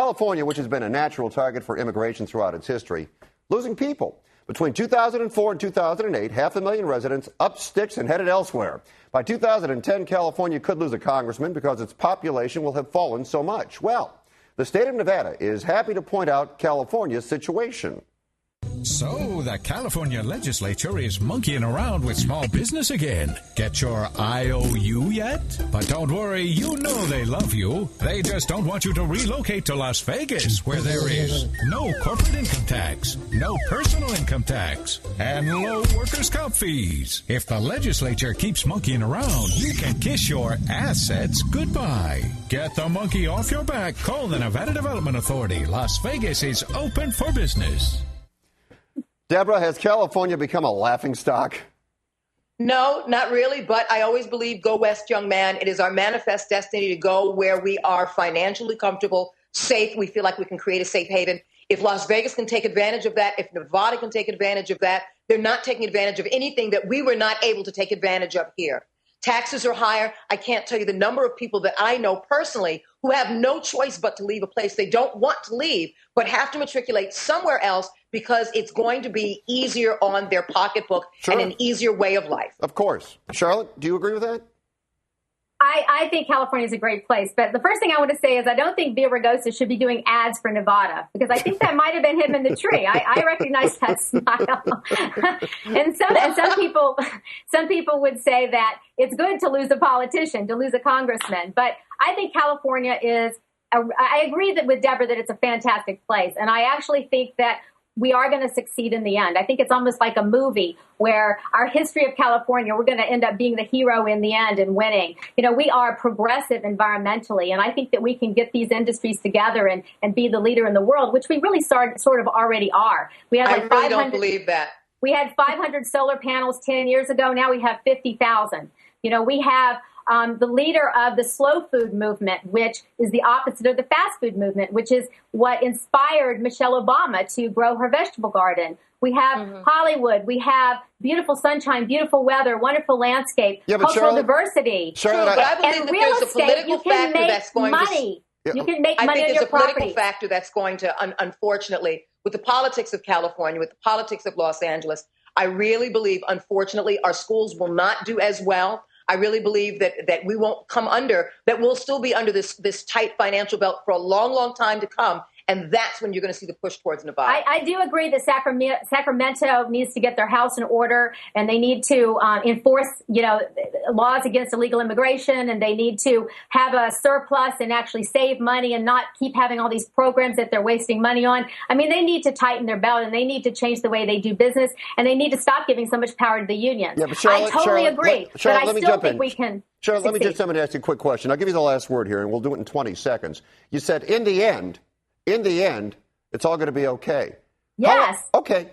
California, which has been a natural target for immigration throughout its history, losing people. Between 2004 and 2008, 500,000 residents up sticks and headed elsewhere. By 2010, California could lose a congressman because its population will have fallen so much. Well, the state of Nevada is happy to point out California's situation. So the California legislature is monkeying around with small business again. Get your IOU yet? But don't worry, you know they love you. They just don't want you to relocate to Las Vegas, where there is no corporate income tax, no personal income tax, and low workers' comp fees. If the legislature keeps monkeying around, you can kiss your assets goodbye. Get the monkey off your back. Call the Nevada Development Authority. Las Vegas is open for business. Debra, has California become a laughingstock? No, not really, but I always believe go west, young man. It is our manifest destiny to go where we are financially comfortable, safe. We feel like we can create a safe haven. If Las Vegas can take advantage of that, if Nevada can take advantage of that, they're not taking advantage of anything that we were not able to take advantage of here. Taxes are higher. I can't tell you the number of people that I know personally who have no choice but to leave a place they don't want to leave, but have to matriculate somewhere else because it's going to be easier on their pocketbook and an easier way of life. Of course. Charlotte, do you agree with that? I think California is a great place. But the first thing I want to say is I don't think Villa Ragosa should be doing ads for Nevada, because I think that might have been him in the tree. I recognize that smile. and some people would say that it's good to lose a politician, to lose a congressman. But I think California I agree with Debra that it's a fantastic place. And I actually think that we are going to succeed in the end. I think it's almost like a movie where our history of California, we're going to end up being the hero in the end and winning. You know, we are progressive environmentally, and I think that we can get these industries together and be the leader in the world, which we really sort of already are. We had I really don't believe that. We had 500 solar panels 10 years ago. Now we have 50,000. You know, we have the leader of the slow food movement, which is the opposite of the fast food movement, which is what inspired Michelle Obama to grow her vegetable garden. We have Hollywood. We have beautiful sunshine, beautiful weather, wonderful landscape, cultural diversity. But I believe and that real there's a estate, political you can factor make that's going money. You can make I money think on there's your a political property. factor that's going to, unfortunately, with the politics of California, with the politics of Los Angeles, I really believe, unfortunately, our schools will not do as well. I really believe that we won't come under, that we'll still be under this tight financial belt for a long, long time to come. And that's when you're going to see the push towards Nevada. I do agree that Sacramento needs to get their house in order, and they need to enforce, laws against illegal immigration, and they need to have a surplus and actually save money and not keep having all these programs that they're wasting money on. I mean, they need to tighten their belt, and they need to change the way they do business, and they need to stop giving so much power to the unions. Yeah, but Charlotte, I totally agree, but I still think we can. Charlotte, let me just ask you a quick question. I'll give you the last word here, and we'll do it in 20 seconds. You said, in the end, it's all going to be okay. Yes.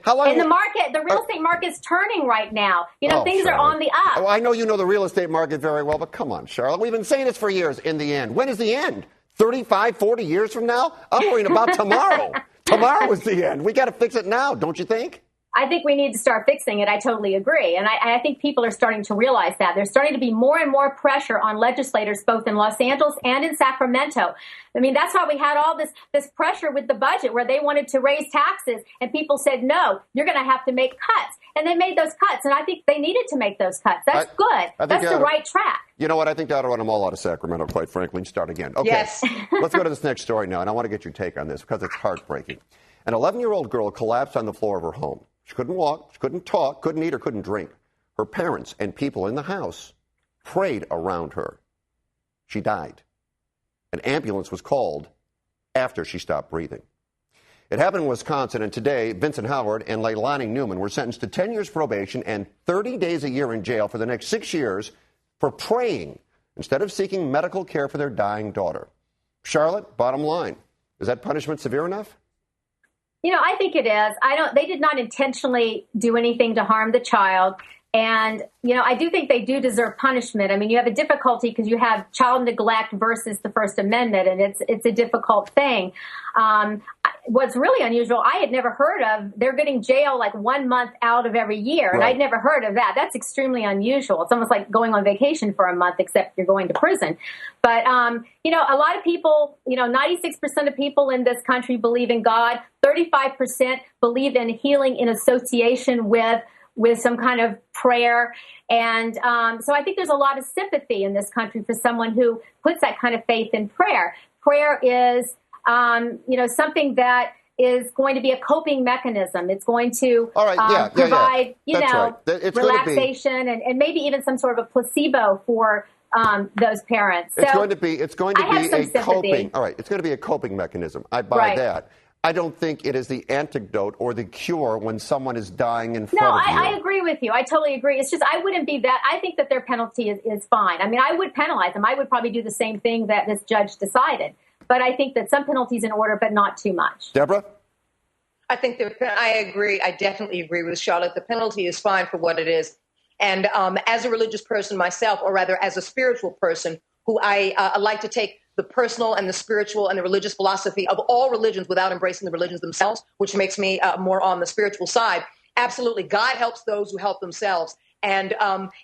How long? And the real estate market's turning right now. Things are on the up. Oh, I know you know the real estate market very well, but come on, Charlotte. We've been saying this for years. In the end. When is the end? 35, 40 years from now? I'm worrying about tomorrow. Tomorrow is the end. We got to fix it now, don't you think? I think we need to start fixing it. I totally agree. And I think people are starting to realize that. There's starting to be more and more pressure on legislators, both in Los Angeles and in Sacramento. I mean, that's why we had all this pressure with the budget where they wanted to raise taxes. And people said, no, you're going to have to make cuts. And they made those cuts. And I think they needed to make those cuts. That's good. That's the right track. You know what? I think they ought to run them all out of Sacramento, quite frankly, and start again. Okay. Yes. Let's go to this next story now. And I want to get your take on this because it's heartbreaking. An 11-year-old girl collapsed on the floor of her home. She couldn't walk, she couldn't talk, couldn't eat, or couldn't drink. Her parents and people in the house prayed around her. She died. An ambulance was called after she stopped breathing. It happened in Wisconsin, and today, Vincent Howard and Leilani Newman were sentenced to 10 years probation and 30 days a year in jail for the next 6 years for praying instead of seeking medical care for their dying daughter. Charlotte, bottom line, is that punishment severe enough? I think it is. They did not intentionally do anything to harm the child. And, I do think they do deserve punishment. I mean, you have a difficulty because you have child neglect versus the First Amendment, and it's a difficult thing. what's really unusual, I had never heard of, they're getting jail like 1 month out of every year. And Right. I'd never heard of that. That's extremely unusual. It's almost like going on vacation for a month, except you're going to prison. But, a lot of people, 96% of people in this country believe in God. 35% believe in healing in association with some kind of prayer. And so I think there's a lot of sympathy in this country for someone who puts that kind of faith in prayer. Prayer is, something that is going to be a coping mechanism. It's going to provide, relaxation and maybe even some sort of a placebo for those parents. It's So going to be a coping. All right, it's going to be a coping mechanism. I buy that. I don't think it is the antidote or the cure when someone is dying in front of you. No, I agree with you. I totally agree. It's just I wouldn't be that. I think that their penalty is fine. I mean, I would penalize them. I would probably do the same thing that this judge decided. But I think that some penalties in order, but not too much. Deborah? I think I agree. I definitely agree with Charlotte. The penalty is fine for what it is. And as a religious person myself, or rather as a spiritual person, who I like to take the personal and the spiritual and the religious philosophy of all religions without embracing the religions themselves, which makes me more on the spiritual side. Absolutely. God helps those who help themselves. And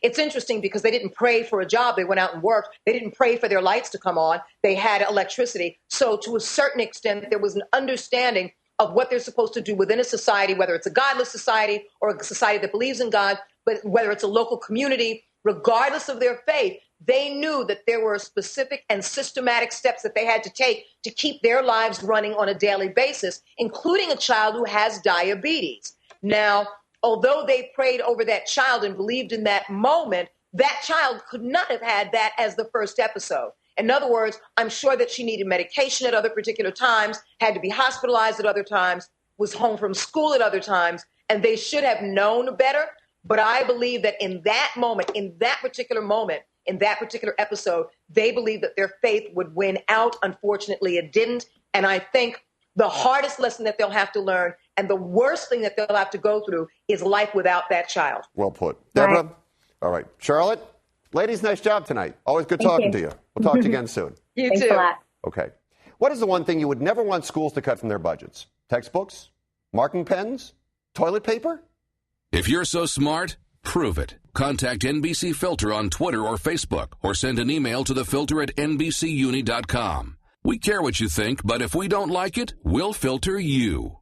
it's interesting because they didn't pray for a job. They went out and worked. They didn't pray for their lights to come on. They had electricity. So to a certain extent, there was an understanding of what they're supposed to do within a society, whether it's a godless society or a society that believes in God, but whether it's a local community, regardless of their faith, they knew that there were specific and systematic steps that they had to take to keep their lives running on a daily basis, including a child who has diabetes. Now, although they prayed over that child and believed in that moment, that child could not have had that as the first episode. In other words, I'm sure that she needed medication at other particular times, had to be hospitalized at other times, was home from school at other times, and they should have known better. But I believe that in that moment, in that particular episode, they believed that their faith would win out. Unfortunately, it didn't. And I think the hardest lesson that they'll have to learn and the worst thing that they'll have to go through is life without that child. Well put. Deborah? Right. All right. Charlotte? Ladies, nice job tonight. Always good talking to you. We'll talk to you again soon. You too. Okay. What is the one thing you would never want schools to cut from their budgets? Textbooks? Marking pens? Toilet paper? If you're so smart, prove it. Contact NBC Filter on Twitter or Facebook, or send an email to thefilter@nbcuni.com. We care what you think, but if we don't like it, we'll filter you.